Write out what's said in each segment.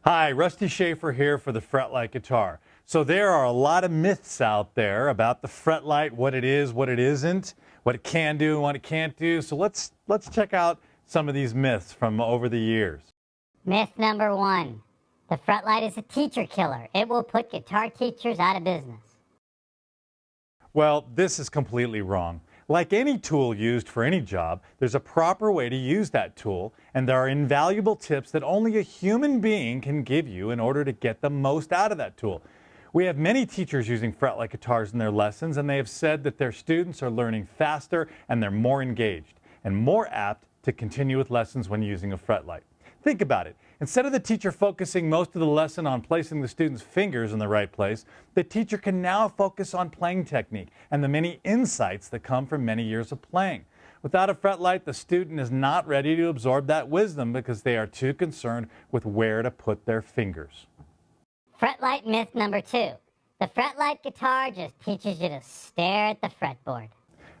Hi, Rusty Schaefer here for the Fretlight guitar. So there are a lot of myths out there about the Fretlight, what it is, what it isn't, what it can do and what it can't do. So let's check out some of these myths from over the years. Myth number 1. The Fretlight is a teacher killer. It will put guitar teachers out of business. Well, this is completely wrong. Like any tool used for any job, there's a proper way to use that tool, and there are invaluable tips that only a human being can give you in order to get the most out of that tool. We have many teachers using Fretlight guitars in their lessons, and they have said that their students are learning faster and they're more engaged and more apt to continue with lessons when using a Fretlight. Think about it. Instead of the teacher focusing most of the lesson on placing the student's fingers in the right place, the teacher can now focus on playing technique and the many insights that come from many years of playing. Without a Fretlight, the student is not ready to absorb that wisdom because they are too concerned with where to put their fingers. Fretlight myth number 2. The Fretlight guitar just teaches you to stare at the fretboard.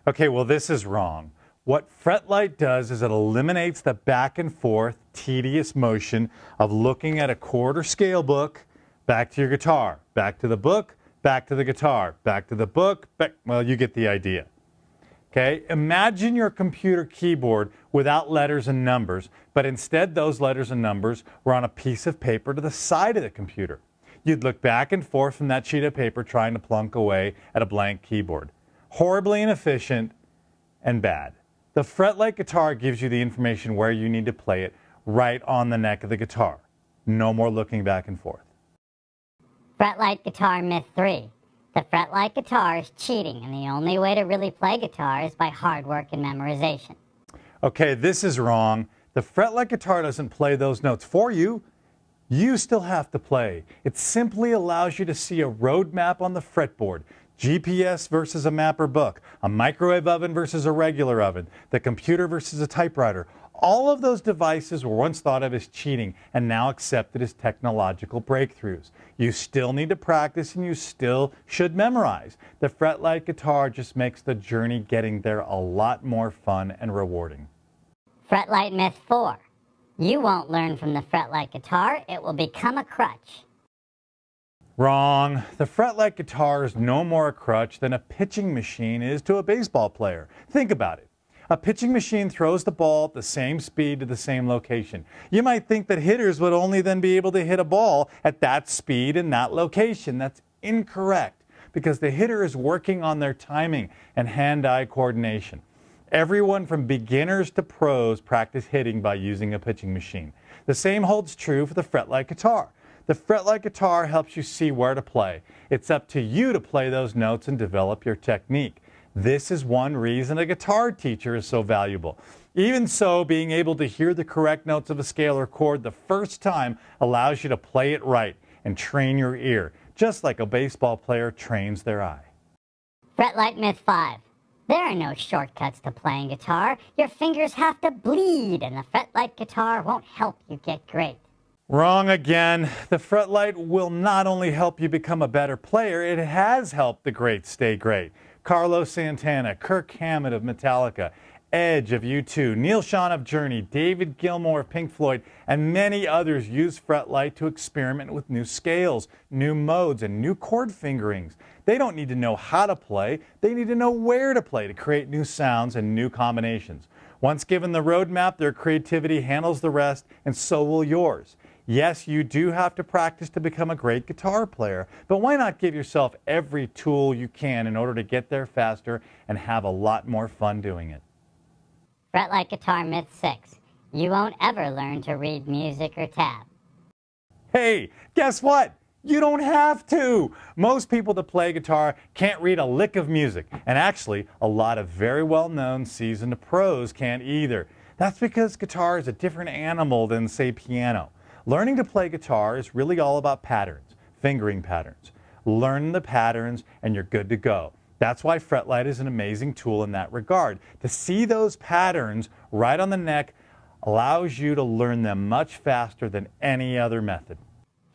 Okay, well, this is wrong. What Fretlight does is it eliminates the back and forth, tedious motion of looking at a chord or scale book, back to your guitar, back to the book, back to the guitar, back to the book, back, well, you get the idea. Okay, imagine your computer keyboard without letters and numbers, but instead those letters and numbers were on a piece of paper to the side of the computer. You'd look back and forth from that sheet of paper trying to plunk away at a blank keyboard. Horribly inefficient and bad. The Fretlight guitar gives you the information where you need to play it right on the neck of the guitar. No more looking back and forth. Fretlight guitar myth 3. The Fretlight guitar is cheating, and the only way to really play guitar is by hard work and memorization. Okay, this is wrong. The Fretlight guitar doesn't play those notes for you. You still have to play. It simply allows you to see a road map on the fretboard. GPS versus a mapper book, a microwave oven versus a regular oven, the computer versus a typewriter. All of those devices were once thought of as cheating and now accepted as technological breakthroughs. You still need to practice and you still should memorize. The Fretlight guitar just makes the journey getting there a lot more fun and rewarding. Fretlight myth 4. You won't learn from the Fretlight guitar. It will become a crutch. Wrong. The Fretlight guitar is no more a crutch than a pitching machine is to a baseball player. Think about it. A pitching machine throws the ball at the same speed to the same location. You might think that hitters would only then be able to hit a ball at that speed and that location. That's incorrect because the hitter is working on their timing and hand-eye coordination. Everyone from beginners to pros practice hitting by using a pitching machine. The same holds true for the Fretlight guitar. The Fretlight guitar helps you see where to play. It's up to you to play those notes and develop your technique. This is one reason a guitar teacher is so valuable. Even so, being able to hear the correct notes of a scale or chord the first time allows you to play it right and train your ear, just like a baseball player trains their eye. Fretlight myth 5. There are no shortcuts to playing guitar. Your fingers have to bleed, and the Fretlight guitar won't help you get great. Wrong again. The Fretlight will not only help you become a better player, it has helped the greats stay great. Carlos Santana, Kirk Hammett of Metallica, Edge of U2, Neil Schon of Journey, David Gilmour of Pink Floyd, and many others use Fretlight to experiment with new scales, new modes, and new chord fingerings. They don't need to know how to play, they need to know where to play to create new sounds and new combinations. Once given the roadmap, their creativity handles the rest, and so will yours. Yes, you do have to practice to become a great guitar player, but why not give yourself every tool you can in order to get there faster and have a lot more fun doing it? Fretlight guitar myth 6. You won't ever learn to read music or tab. Hey, guess what? You don't have to. Most people that play guitar can't read a lick of music, and actually, a lot of very well-known seasoned pros can't either. That's because guitar is a different animal than, say, piano. Learning to play guitar is really all about patterns, fingering patterns. Learn the patterns and you're good to go. That's why Fretlight is an amazing tool in that regard. To see those patterns right on the neck allows you to learn them much faster than any other method.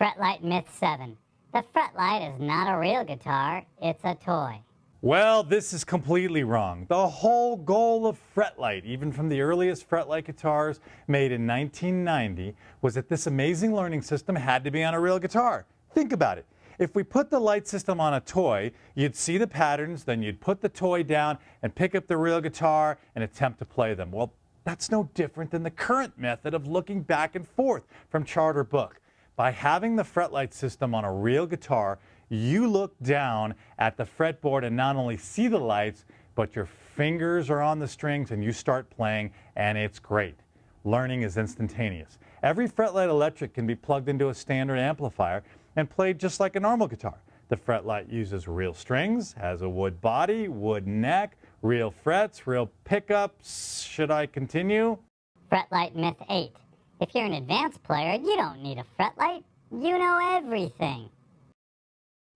Fretlight myth 7. The Fretlight is not a real guitar, it's a toy. Well, this is completely wrong. The whole goal of Fretlight, even from the earliest Fretlight guitars made in 1990, was that this amazing learning system had to be on a real guitar. Think about it. If we put the light system on a toy, you'd see the patterns, then you'd put the toy down and pick up the real guitar and attempt to play them. Well, that's no different than the current method of looking back and forth from chart or book. By having the Fretlight system on a real guitar, you look down at the fretboard and not only see the lights, but your fingers are on the strings and you start playing, and it's great. Learning is instantaneous. Every Fretlight electric can be plugged into a standard amplifier and played just like a normal guitar. The Fretlight uses real strings, has a wood body, wood neck, real frets, real pickups. Should I continue? Fretlight myth 8. If you're an advanced player, you don't need a Fretlight. You know everything.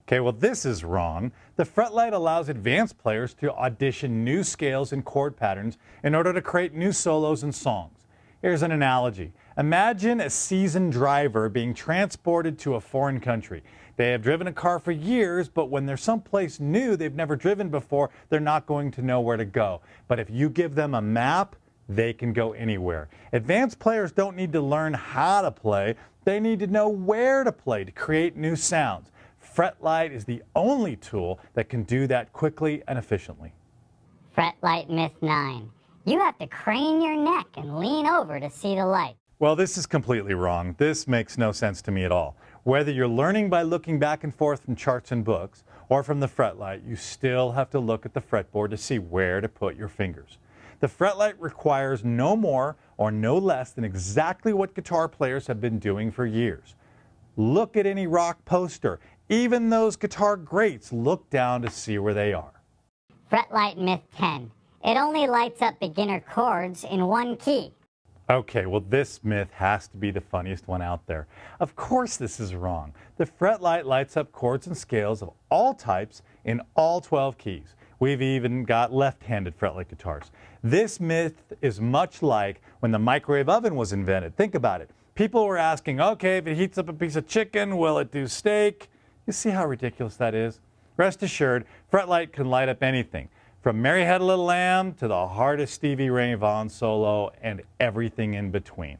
Okay, well, this is wrong. The Fretlight allows advanced players to audition new scales and chord patterns in order to create new solos and songs. Here's an analogy. Imagine a seasoned driver being transported to a foreign country. They have driven a car for years, but when they're someplace new they've never driven before, they're not going to know where to go. But if you give them a map, they can go anywhere. Advanced players don't need to learn how to play. They need to know where to play to create new sounds. Fretlight is the only tool that can do that quickly and efficiently. Fretlight myth 9. You have to crane your neck and lean over to see the light. Well, this is completely wrong. This makes no sense to me at all. Whether you're learning by looking back and forth from charts and books or from the Fretlight, you still have to look at the fretboard to see where to put your fingers. The Fretlight requires no more or no less than exactly what guitar players have been doing for years. Look at any rock poster. Even those guitar greats look down to see where they are. Fretlight myth 10. It only lights up beginner chords in one key. Okay, well, this myth has to be the funniest one out there. Of course this is wrong. The Fretlight lights up chords and scales of all types in all 12 keys. We've even got left-handed Fretlight guitars. This myth is much like when the microwave oven was invented. Think about it. People were asking, okay, if it heats up a piece of chicken, will it do steak? You see how ridiculous that is? Rest assured, Fretlight can light up anything, from Mary Had a Little Lamb to the hardest Stevie Ray Vaughan solo and everything in between.